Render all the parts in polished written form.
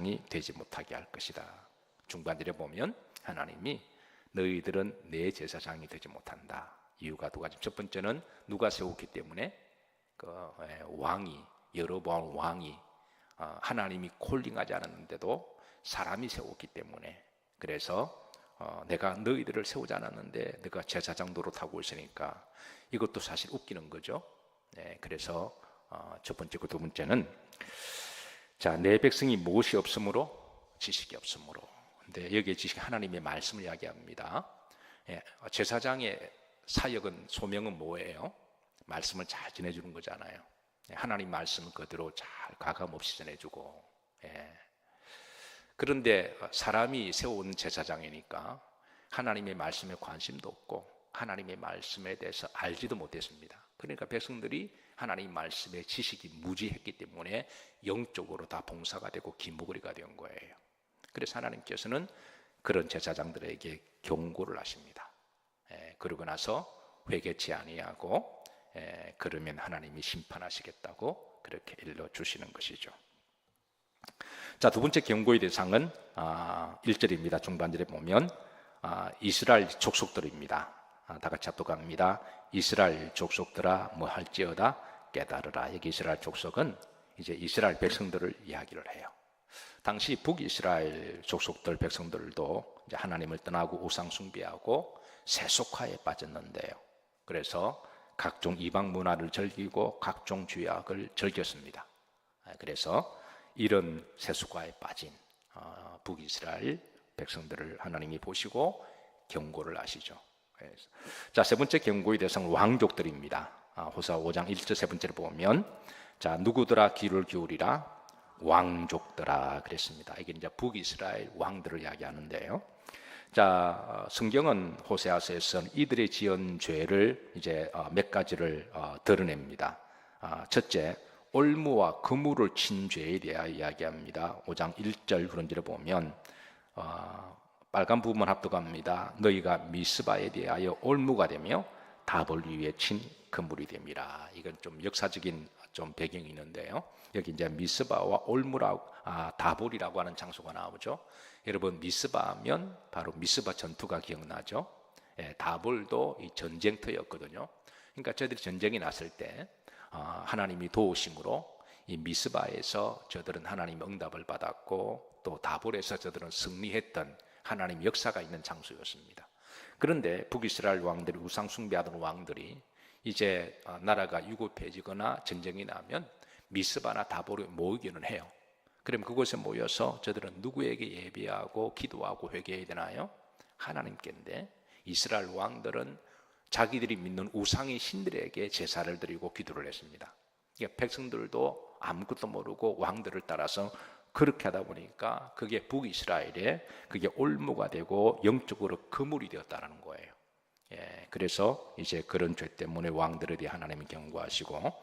제사장이 되지 못하게 할 것이다. 중반절에 보면 하나님이 너희들은 내 제사장이 되지 못한다. 이유가 두 가지. 첫 번째는 누가 세웠기 때문에 왕이, 여로보암 왕이 하나님이 콜링하지 않았는데도 사람이 세웠기 때문에, 그래서 내가 너희들을 세우지 않았는데 내가 제사장 노릇하고 있으니까 이것도 사실 웃기는 거죠. 그래서 첫 번째고 두 번째는, 자, 내 백성이 무엇이 없으므로? 지식이 없으므로. 근데 여기에 지식, 하나님의 말씀을 이야기합니다. 제사장의 사역은, 소명은 뭐예요? 말씀을 잘 전해주는 거잖아요. 하나님 말씀을 그대로 잘 가감없이 전해주고. 그런데 사람이 세운 제사장이니까 하나님의 말씀에 관심도 없고 하나님의 말씀에 대해서 알지도 못했습니다. 그러니까 백성들이 하나님 말씀의 지식이 무지했기 때문에 영적으로 다 봉사가 되고 기무거리가 된 거예요. 그래서 하나님께서는 그런 제사장들에게 경고를 하십니다. 그러고 나서 회개치 아니하고 그러면 하나님이 심판하시겠다고 그렇게 일러주시는 것이죠. 자, 두 번째 경고의 대상은 1절입니다. 중반절에 보면 이스라엘 족속들입니다. 다 같이 합독합니다. 이스라엘 족속들아 뭐 할지어다 깨달으라. 여기 이스라엘 족속은 이제 이스라엘 백성들을 이야기를 해요. 당시 북이스라엘 족속들 백성들도 이제 하나님을 떠나고 우상 숭배하고 세속화에 빠졌는데요. 그래서 각종 이방 문화를 즐기고 각종 죄악을 즐겼습니다. 그래서 이런 세속화에 빠진 북이스라엘 백성들을 하나님이 보시고 경고를 하시죠. 자, 세 번째 경고의 대상은 왕족들입니다. 호세아 5장 1절 세 번째를 보면, 자, 누구더라 귀를 기울이라 왕족들아 그랬습니다. 이게 이제 북이스라엘 왕들을 이야기하는데요. 자, 성경은 호세아서에서는 이들의 지은 죄를 이제 몇 가지를 드러냅니다. 첫째, 올무와 그물을 친 죄에 대하여 이야기합니다. 5장 1절 후런절에 보면 빨간 부분 합독합니다. 너희가 미스바에 대하여 올무가 되며 다볼 위에 친 그물이 됨이라. 이건 좀 역사적인 좀 배경이 있는데요. 여기 이제 미스바와 올무라고 다볼이라고 하는 장소가 나오죠. 여러분, 미스바하면 바로 미스바 전투가 기억나죠. 다볼도 이 전쟁터였거든요. 그러니까 저들이 전쟁이 났을 때 하나님이 도우심으로 이 미스바에서 저들은 하나님의 응답을 받았고 또 다볼에서 저들은 승리했던 하나님 역사가 있는 장소였습니다. 그런데 북이스라엘 왕들이, 우상 숭배하던 왕들이 이제 나라가 위급해지거나 전쟁이 나면 미스바나 다볼에 모이기는 해요. 그럼 그곳에 모여서 저들은 누구에게 예배하고 기도하고 회개해야 되나요? 하나님께인데, 이스라엘 왕들은 자기들이 믿는 우상의 신들에게 제사를 드리고 기도를 했습니다. 그러니까 백성들도 아무것도 모르고 왕들을 따라서 그렇게 하다 보니까 그게 북이스라엘에 그게 올무가 되고 영적으로 그물이 되었다는 거예요. 그래서 이제 그런 죄 때문에 왕들에 대해 하나님이 경고하시고,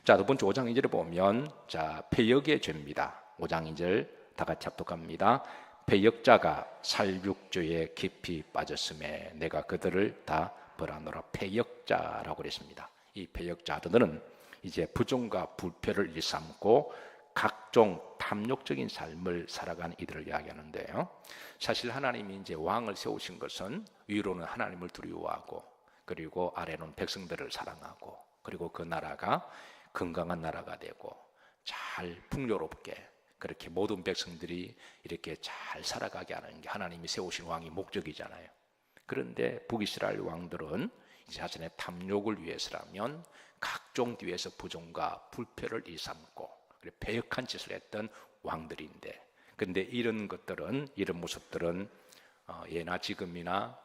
자, 두 번째 5장 2절에 보면, 자, 패역의 죄입니다. 5장 2절 다 같이 합독합니다. 패역자가 살육죄에 깊이 빠졌음에 내가 그들을 다 벌하노라. 패역자라고 그랬습니다. 이 패역자들은 이제 부정과 불패를 일삼고 각종 탐욕적인 삶을 살아가는 이들을 이야기하는데요. 사실 하나님이 이제 왕을 세우신 것은 위로는 하나님을 두려워하고 그리고 아래는 백성들을 사랑하고 그리고 그 나라가 건강한 나라가 되고 잘 풍요롭게 그렇게 모든 백성들이 이렇게 잘 살아가게 하는 게 하나님이 세우신 왕의 목적이잖아요. 그런데 북이스라엘 왕들은 자신의 탐욕을 위해서라면 각종 뒤에서 부정과 불패를 일삼고 패역한 짓을 했던 왕들인데, 그런데 이런 것들은, 이런 모습들은 예나 지금이나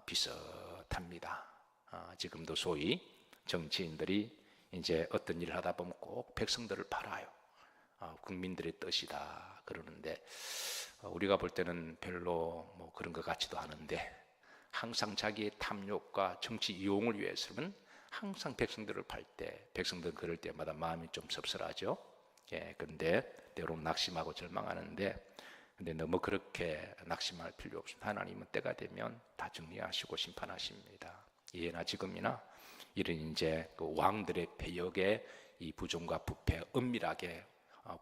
비슷합니다. 지금도 소위 정치인들이 이제 어떤 일을 하다 보면 꼭 백성들을 팔아요. 국민들의 뜻이다 그러는데 우리가 볼 때는 별로 뭐 그런 것 같지도 않은데, 항상 자기의 탐욕과 정치 이용을 위해서는 항상 백성들을 팔 때, 백성들 그럴 때마다 마음이 좀 섭섭하죠. 그런데 때로는 낙심하고 절망하는데, 근데 너무 그렇게 낙심할 필요 없습니다. 하나님은 때가 되면 다 정리하시고 심판하십니다. 예나 지금이나 이런 이제 그 왕들의 패역에 이 부정과 부패 은밀하게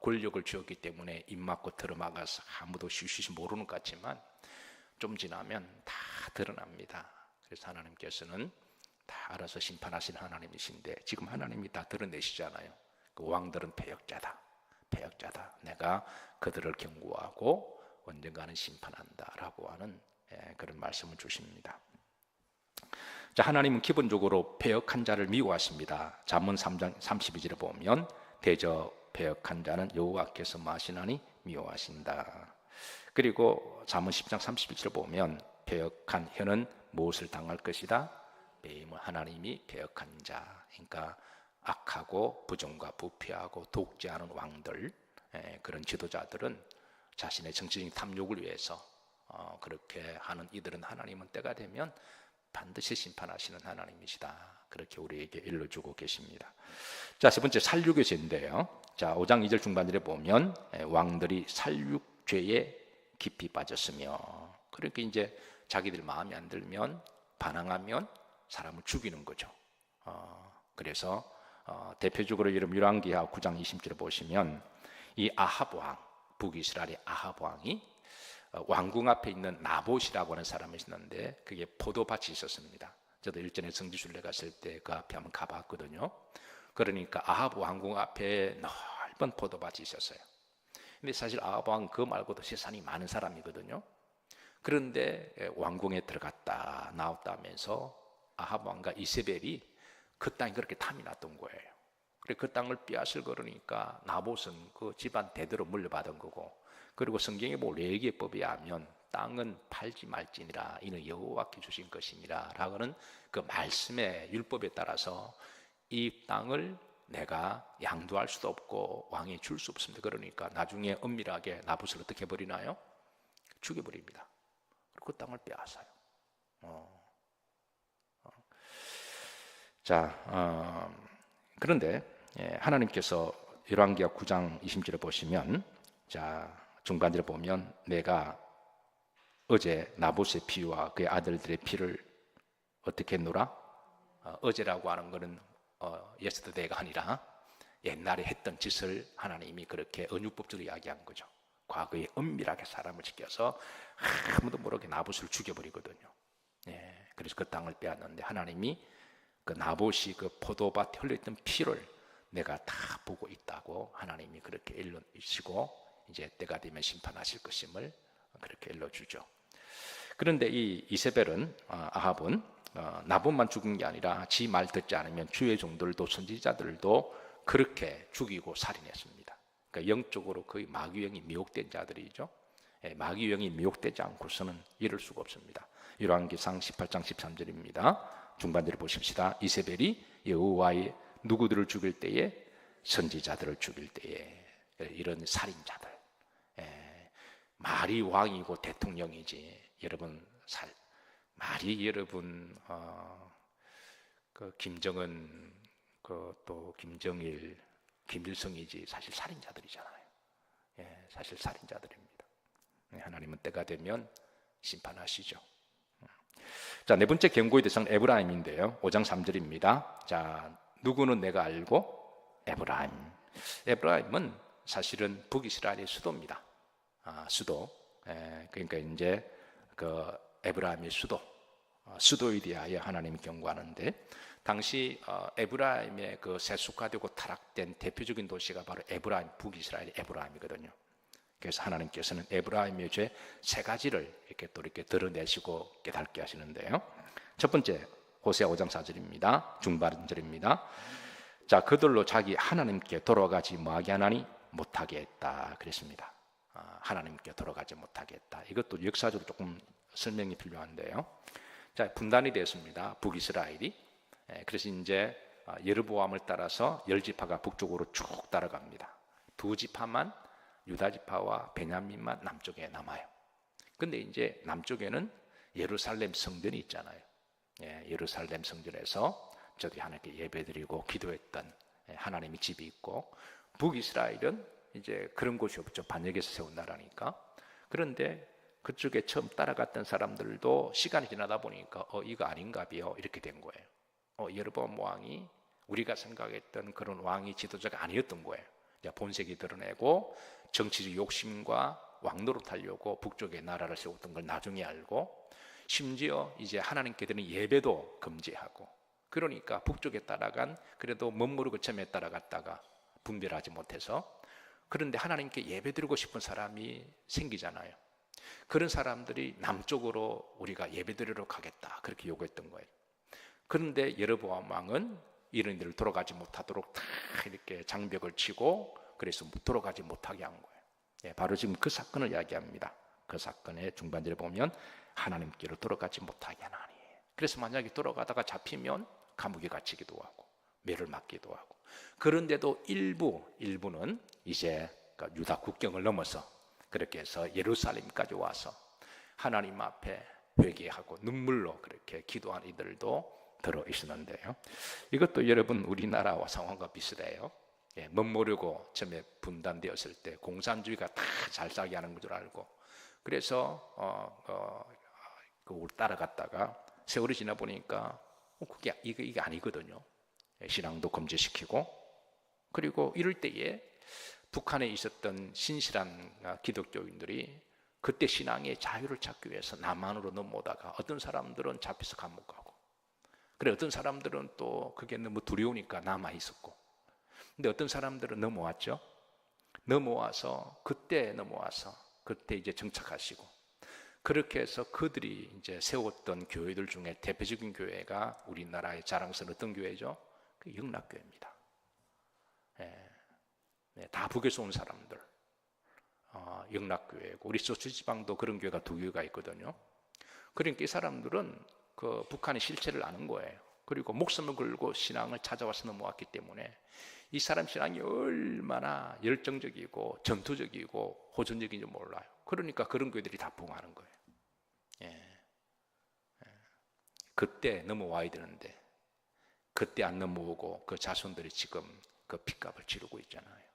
권력을 쥐었기 때문에 입 막고 들어막아서 아무도 쉬쉬 모르는 것 같지만 좀 지나면 다 드러납니다. 그래서 하나님께서는 다 알아서 심판하신 하나님이신데 지금 하나님이 다 드러내시잖아요. 그 왕들은 패역자다. 패역자다. 내가 그들을 경고하고 언젠가는 심판한다라고 하는 그런 말씀을 주십니다. 자, 하나님은 기본적으로 패역한 자를 미워하십니다. 잠언 3장 32절에 보면 대저 패역한 자는 여호와께서 마시나니 미워하신다. 그리고 잠언 10장 31절에 보면 패역한 혀는 무엇을 당할 것이다? 매임을. 하나님이 패역한 자, 그러니까 악하고 부정과 부패하고 독재하는 왕들, 그런 지도자들은 자신의 정치적인 탐욕을 위해서 그렇게 하는 이들은 하나님은 때가 되면 반드시 심판하시는 하나님이시다. 그렇게 우리에게 일러주고 계십니다. 자, 세 번째 살육의 죄인데요. 자, 5장 2절 중반절에 보면 왕들이 살육죄에 깊이 빠졌으며, 그러니까 이제 자기들 마음에 안 들면 반항하면 사람을 죽이는 거죠. 그래서 대표적으로 여러분 열왕기하 9장 20절에 보시면 이 아합 왕, 북이스라엘의 아합 왕이 왕궁 앞에 있는 나봇이라고 하는 사람이 있었는데 그게 포도밭이 있었습니다. 저도 일전에 성지순례 갔을 때 그 앞에 한번 가봤거든요. 그러니까 아합 왕궁 앞에 넓은 포도밭이 있었어요. 근데 사실 아합 왕 그 말고도 세상이 많은 사람이거든요. 그런데 왕궁에 들어갔다 나왔다 하면서 아합 왕과 이세벨이 그 땅이 그렇게 탐이 났던 거예요. 그래 그 땅을 빼앗을 거니까 나봇은 그 집안 대대로 물려받은 거고, 그리고 성경에 보면 레위기법에 의하면 땅은 팔지 말지니라 이는 여호와께 주신 것이니라 라고는 그 말씀의 율법에 따라서 이 땅을 내가 양도할 수도 없고 왕이 줄 수 없습니다. 그러니까 나중에 엄밀하게 나봇을 어떻게 해버리나요? 죽여버립니다. 그리고 그 땅을 빼앗아요. 그런데 하나님께서 열왕기하 9장 20절에 보시면, 자 중간절에 보면 내가 어제 나봇의 피와 그의 아들들의 피를 어떻게 했노라? 어제라고 하는 것은 예스터데이가 아니라 옛날에 했던 짓을 하나님이 그렇게 언유법적으로 이야기한 거죠. 과거에 은밀하게 사람을 지켜서 아무도 모르게 나봇을 죽여버리거든요. 그래서 그 땅을 빼앗는데 하나님이 그 나봇이 그 포도밭에 흘려있던 피를 내가 다 보고 있다고 하나님이 그렇게 일러주시고 이제 때가 되면 심판하실 것임을 그렇게 일러주죠. 그런데 이 이세벨은 아합은 나봇만 죽은 게 아니라 지 말 듣지 않으면 주의 종들도 선지자들도 그렇게 죽이고 살인했습니다. 그러니까 영적으로 거의 마귀영이 미혹된 자들이죠. 마귀영이 미혹되지 않고서는 이럴 수가 없습니다. 열왕기상 18장 13절입니다. 중반절을 보십시다. 이세벨이 여호와의 누구들을 죽일 때에 선지자들을 죽일 때에 이런 살인자들, 말이 왕이고 대통령이지 여러분 말이 여러분 그 김정은 또 김정일 김일성이지 사실 살인자들이잖아요. 사실 살인자들입니다. 하나님은 때가 되면 심판하시죠. 자, 네 번째 경고의 대상 에브라임인데요. 5장 3절입니다. 자, 누구는 내가 알고? 에브라임. 에브라임은 사실은 북이스라엘의 수도입니다. 수도. 그러니까 이제 그 에브라임의 수도에 대하여 하나님이 경고하는데, 당시 에브라임의 그 세속화되고 타락된 대표적인 도시가 바로 에브라임, 북이스라엘의 에브라임이거든요. 그래서 하나님께서는 에브라임의 죄 세 가지를 이렇게 드러내시고 깨닫게 하시는데요. 첫 번째, 호세아 5장 4절입니다. 중반절입니다. 자, 그들로 자기 하나님께 돌아가지 뭐하게 하나니? 못하게 했다 그랬습니다. 하나님께 돌아가지 못하게 했다. 이것도 역사적으로 조금 설명이 필요한데요. 자, 분단이 됐습니다. 북이스라엘이. 그래서 이제 여르보암을 따라서 10지파가 북쪽으로 쭉 따라갑니다. 2지파만, 유다지파와 베냐민만 남쪽에 남아요. 근데 이제 남쪽에는 예루살렘 성전이 있잖아요. 예루살렘 성전에서 저들이 하나님께 예배드리고 기도했던 하나님의 집이 있고, 북이스라엘은 이제 그런 곳이 없죠. 반역에서 세운 나라니까. 그런데 그쪽에 처음 따라갔던 사람들도 시간이 지나다 보니까 이거 아닌가비요 이렇게 된 거예요. 여로보암 왕이 우리가 생각했던 그런 왕이 지도자가 아니었던 거예요. 본색이 드러내고 정치적 욕심과 왕노릇하려고 북쪽에 나라를 세웠던 걸 나중에 알고, 심지어 이제 하나님께 드리는 예배도 금지하고, 그러니까 북쪽에 따라간, 그래도 멋모르고 처음에 따라갔다가 분별하지 못해서, 그런데 하나님께 예배드리고 싶은 사람이 생기잖아요. 그런 사람들이 남쪽으로 우리가 예배드리러 가겠다, 그렇게 요구했던 거예요. 그런데 여로보암 왕은 이런 일을 돌아가지 못하도록 다 이렇게 장벽을 치고, 그래서 돌아가지 못하게 한 거예요. 바로 지금 그 사건을 이야기합니다. 그 사건의 중반절에 보면 하나님께로 돌아가지 못하게 하나니. 그래서 만약에 돌아가다가 잡히면 감옥에 갇히기도 하고 매를 맞기도 하고, 그런데도 일부는 이제 유다 국경을 넘어서 그렇게 해서 예루살렘까지 와서 하나님 앞에 회개하고 눈물로 그렇게 기도한 이들도 들어 있었는데요. 이것도 여러분 우리나라와 상황과 비슷해요. 멋모르고 처음에 분단되었을 때 공산주의가 다 잘 살게 하는 줄 알고, 그래서 그걸 따라갔다가 세월이 지나 보니까 그게 이게 아니거든요. 신앙도 금지시키고, 그리고 이럴 때에 북한에 있었던 신실한 기독교인들이 그때 신앙의 자유를 찾기 위해서 남한으로 넘어오다가 어떤 사람들은 잡혀서 감옥 가고, 그래 어떤 사람들은 또 그게 너무 두려우니까 남아 있었고, 근데 어떤 사람들은 넘어와서 그때 이제 정착하시고, 그렇게 해서 그들이 이제 세웠던 교회들 중에 대표적인 교회가 우리나라의 자랑스러운 어떤 교회죠? 그 영락교회입니다. 다 북에서 온 사람들, 영락교회고, 우리 소수지방도 그런 교회가 2교회가 있거든요. 그러니까 이 사람들은 그 북한의 실체를 아는 거예요. 그리고 목숨을 걸고 신앙을 찾아와서 넘어왔기 때문에 이 사람 신앙이 얼마나 열정적이고 전투적이고 호전적인지 몰라요. 그러니까 그런 교회들이 다 부흥하는 거예요. 그때 넘어와야 되는데 그때 안 넘어오고 그 자손들이 지금 그 핏값을 치르고 있잖아요.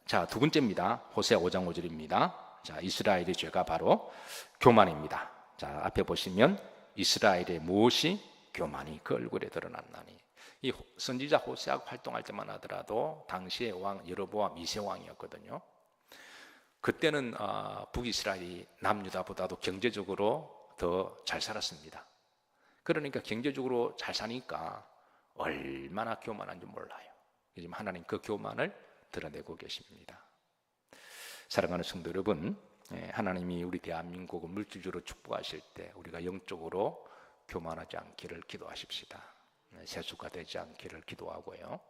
자, 2번째입니다. 호세아 5장 5절입니다. 자, 이스라엘의 죄가 바로 교만입니다. 자, 앞에 보시면 이스라엘의 무엇이 교만이 그 얼굴에 드러났나니. 이 선지자 호세아가 활동할 때만 하더라도 당시의 왕 여로보암 2세 왕이었거든요. 그때는 북이스라엘이 남유다보다도 경제적으로 더 잘 살았습니다. 그러니까 경제적으로 잘 사니까 얼마나 교만한지 몰라요. 지금 하나님 그 교만을 드러내고 계십니다. 사랑하는 성도 여러분, 하나님이 우리 대한민국을 물질적으로 축복하실 때 우리가 영적으로 교만하지 않기를 기도하십시다. 세수가 되지 않기를 기도하고요.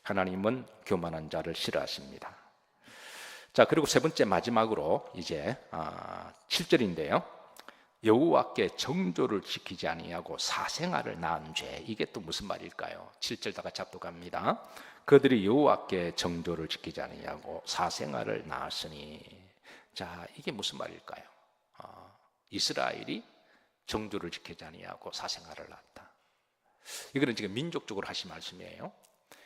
하나님은 교만한 자를 싫어하십니다. 자, 그리고 3번째 마지막으로 이제 7절인데요. 여호와께 정조를 지키지 아니하고 사생아를 낳은 죄. 이게 또 무슨 말일까요? 7절다가 잡독합니다. 그들이 여호와께 정조를 지키지 아니하고 사생아를 낳았으니. 자, 이게 무슨 말일까요? 이스라엘이 정조를 지키지 아니하고 사생아를 낳았다. 이거는 지금 민족적으로 하신 말씀이에요.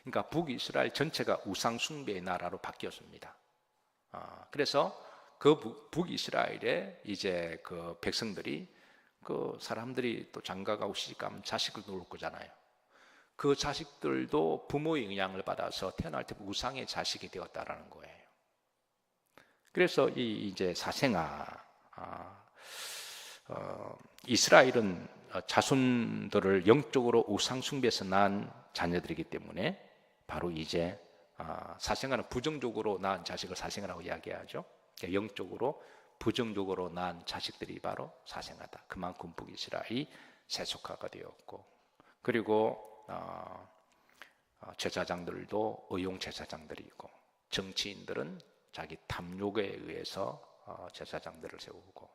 그러니까 북이스라엘 전체가 우상 숭배의 나라로 바뀌었습니다. 그래서 그 북이스라엘의 이제 그 백성들이, 그 사람들이 또 장가가고 시집가면 자식을 놓을 거잖아요. 그 자식들도 부모의 영향을 받아서 태어날 때 우상의 자식이 되었다라는 거예요. 그래서 이제 사생아, 이스라엘은 자손들을 영적으로 우상 숭배에서 낳은 자녀들이기 때문에 바로 이제 사생아는 부정적으로 낳은 자식을 사생아라고 이야기하죠. 영적으로 부정적으로 낳은 자식들이 바로 사생아다. 그만큼 북이스라엘이 세속화가 되었고, 그리고 제사장들도 의용 제사장들이고, 정치인들은 자기 탐욕에 의해서 제사장들을 세우고,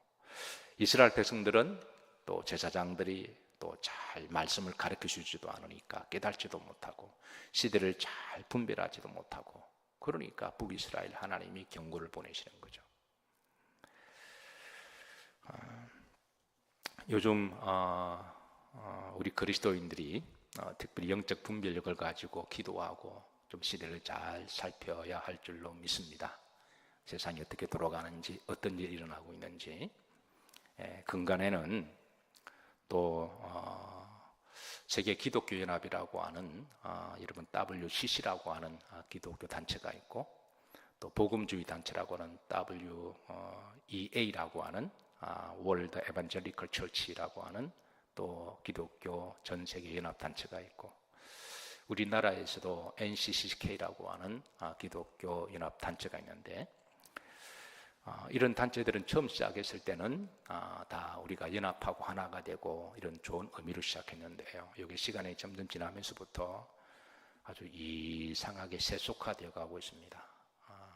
이스라엘 백성들은 또 제사장들이 또 잘 말씀을 가르쳐 주지도 않으니까 깨닫지도 못하고 시대를 잘 분별하지도 못하고, 그러니까 북이스라엘 하나님이 경고를 보내시는 거죠. 요즘 우리 그리스도인들이 특별히 영적 분별력을 가지고 기도하고 좀 시대를 잘 살펴야 할 줄로 믿습니다. 세상이 어떻게 돌아가는지, 어떤 일이 일어나고 있는지. 근간에는 또 세계 기독교 연합이라고 하는 여러분 WCC라고 하는 기독교 단체가 있고, 또 복음주의 단체라고 하는 WEA라고 하는 월드 에반젤리컬 처치라고 하는 또 기독교 전 세계 연합 단체가 있고, 우리나라에서도 NCCK라고 하는 기독교 연합 단체가 있는데, 이런 단체들은 처음 시작했을 때는 다 우리가 연합하고 하나가 되고 이런 좋은 의미로 시작했는데요, 여기 시간이 점점 지나면서부터 아주 이상하게 세속화되어 가고 있습니다.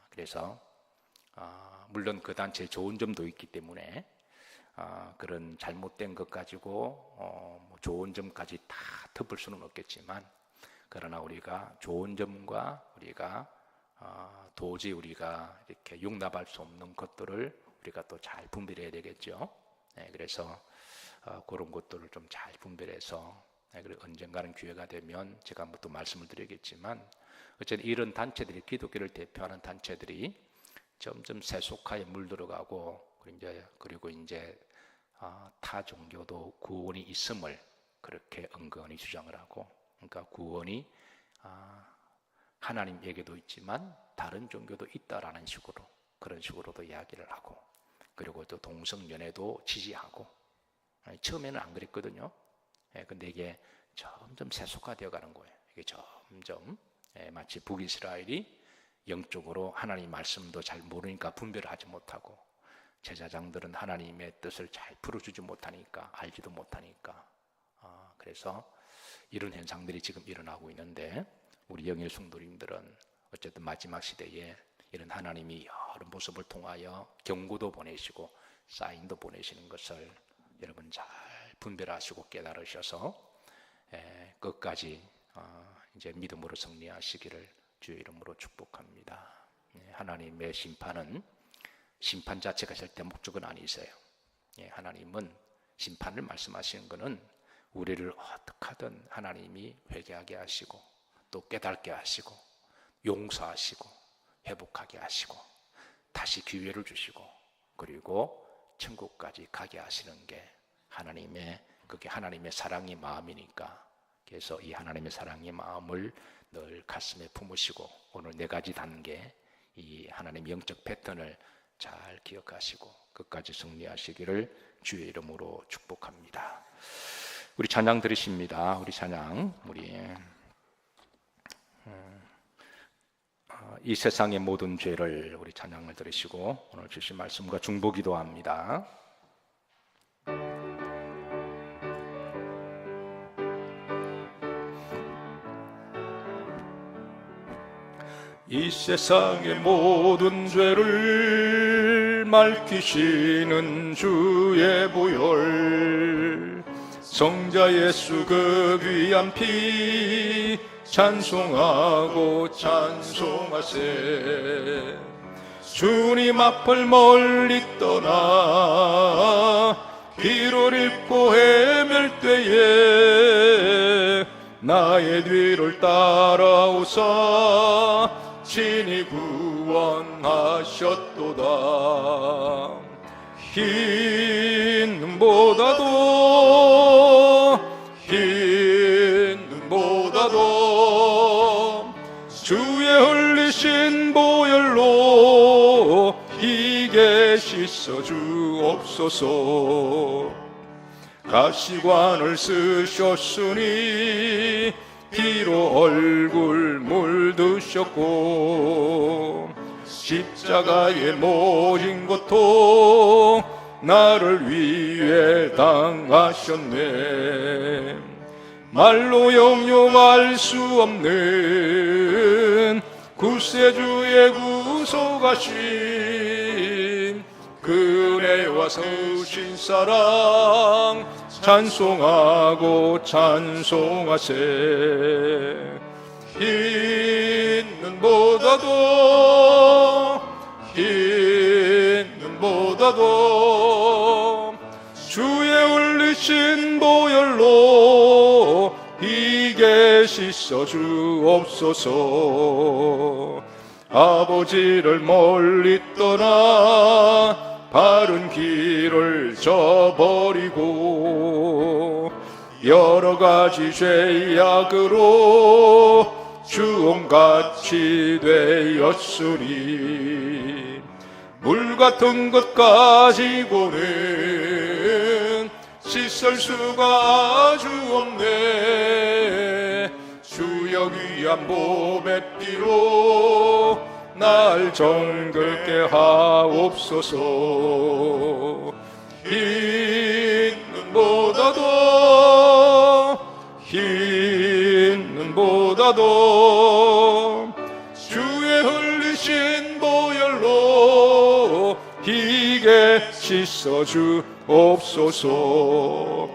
그래서 물론 그 단체에 좋은 점도 있기 때문에 그런 잘못된 것 가지고 좋은 점까지 다 덮을 수는 없겠지만, 그러나 우리가 좋은 점과 우리가 도저히 우리가 이렇게 용납할 수 없는 것들을 우리가 또 잘 분별해야 되겠죠. 그래서 그런 것들을 좀 잘 분별해서, 그리고 언젠가는 기회가 되면 제가 한번 또 말씀을 드리겠지만, 어쨌든 이런 단체들이, 기독교를 대표하는 단체들이 점점 세속화에 물들어가고, 그리고 이제 타 종교도 구원이 있음을 그렇게 은근히 주장을 하고, 그러니까 구원이 하나님에게도 있지만 다른 종교도 있다라는 식으로, 그런 식으로도 이야기를 하고, 그리고 또 동성연애도 지지하고. 처음에는 안 그랬거든요. 근데 이게 점점 세속화되어 가는 거예요. 이게 점점 마치 북이스라엘이 영적으로 하나님 말씀도 잘 모르니까 분별을 하지 못하고, 제사장들은 하나님의 뜻을 잘 풀어주지 못하니까, 알지도 못하니까, 그래서 이런 현상들이 지금 일어나고 있는데, 우리 영일 성도님들은 어쨌든 마지막 시대에 이런 하나님이 여러 모습을 통하여 경고도 보내시고 사인도 보내시는 것을 여러분 잘 분별하시고 깨달으셔서 끝까지 이제 믿음으로 승리하시기를 주의 이름으로 축복합니다. 하나님의 심판은 심판 자체가 절대 목적은 아니세요. 하나님은 심판을 말씀하시는 것은 우리를 어떻게 하든 하나님이 회개하게 하시고, 또 깨닫게 하시고, 용서하시고, 회복하게 하시고, 다시 기회를 주시고, 그리고 천국까지 가게 하시는 게 그게 하나님의 사랑의 마음이니까, 그래서 이 하나님의 사랑의 마음을 늘 가슴에 품으시고, 오늘 4가지 단계, 이 하나님의 영적 패턴을 잘 기억하시고 끝까지 승리하시기를 주의 이름으로 축복합니다. 우리 찬양 드리십니다. 우리 찬양, 이 세상의 모든 죄를, 우리 찬양을 들으시고 오늘 주신 말씀과 중보기도 합니다. 이 세상의 모든 죄를 맑히시는 주의 보혈, 성자 예수 그 귀한 피 찬송하고 찬송하세. 주님 앞을 멀리 떠나 길을 잃고 헤맬 때에 나의 뒤를 따라오사 친히 구원하셨도다. 흰 눈보다도 주의 흘리신 보혈로 희게 씻어 주옵소서. 가시관을 쓰셨으니 피로 얼굴 물드셨고, 십자가에 모진 고통 나를 위해 당하셨네. 말로 영용할 수 없는 구세주의 구속하신 그 은혜와 서신 사랑 찬송하고 찬송하세. 흰 눈보다도 주의 흘리신 보혈로 희게 씻어 주옵소서. 아버지를 멀리 떠나 바른 길을 저버리고 여러 가지 죄악으로 주홍같이 되었으니 물 같은 것 가지고는 씻을 수가 아주 없네. 주여 귀한 몸의 피로 날 정결케 하옵소서. 흰 눈보다도 주의 흘리신 보혈로 희게 씻어 주옵소서.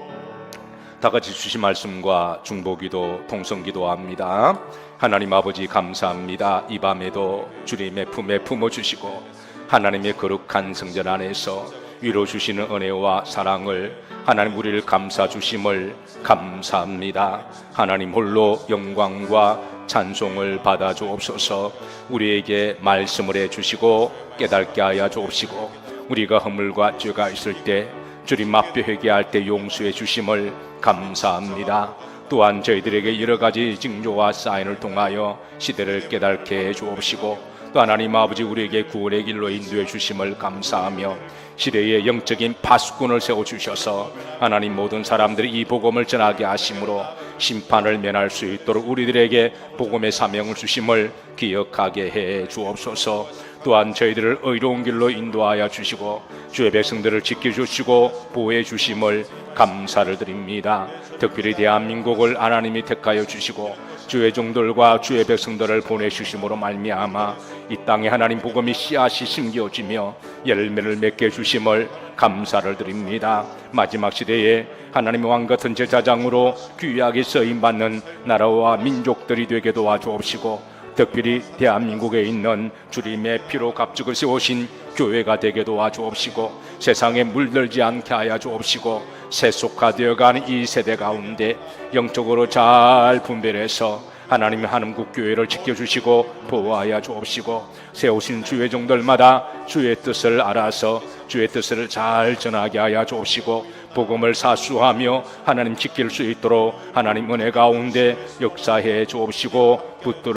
다 같이 주신 말씀과 중보기도 통성기도합니다. 하나님 아버지 감사합니다. 이 밤에도 주님의 품에 품어주시고 하나님의 거룩한 성전 안에서 위로 주시는 은혜와 사랑을 하나님 우리를 감싸 주심을 감사합니다. 하나님 홀로 영광과 찬송을 받아 주옵소서. 우리에게 말씀을 해주시고 깨닫게 하여 주옵시고 우리가 허물과 죄가 있을 때 주님 앞에 회개할 때 용서해 주심을 감사합니다. 또한 저희들에게 여러 가지 징조와 사인을 통하여 시대를 깨닫게 해 주옵시고 또 하나님 아버지 우리에게 구원의 길로 인도해 주심을 감사하며 시대에 영적인 파수꾼을 세워주셔서 하나님 모든 사람들이 이 복음을 전하게 하심으로 심판을 면할 수 있도록 우리들에게 복음의 사명을 주심을 기억하게 해 주옵소서. 또한 저희들을 의로운 길로 인도하여 주시고 주의 백성들을 지켜주시고 보호해 주심을 감사를 드립니다. 특별히 대한민국을 하나님이 택하여 주시고 주의 종들과 주의 백성들을 보내주심으로 말미암아 이 땅에 하나님 복음이 씨앗이 심겨지며 열매를 맺게 해주심을 감사를 드립니다. 마지막 시대에 하나님의 왕같은 제사장으로 귀하게 쓰임받는 나라와 민족들이 되게 도와주옵시고 특별히 대한민국에 있는 주님의 피로 값죽을 세우신 교회가 되게 도와주옵시고 세상에 물들지 않게 하여 주옵시고 세속화되어가는 이 세대 가운데 영적으로 잘 분별해서 하나님의 한국교회를 지켜주시고 보호하여 주옵시고 세우신 주의 종들마다 주의 뜻을 알아서 주의 뜻을 잘 전하게 하여 주옵시고 복음을 사수하며 하나님 지킬 수 있도록 하나님 은혜 가운데 역사해 주옵시고 붙들어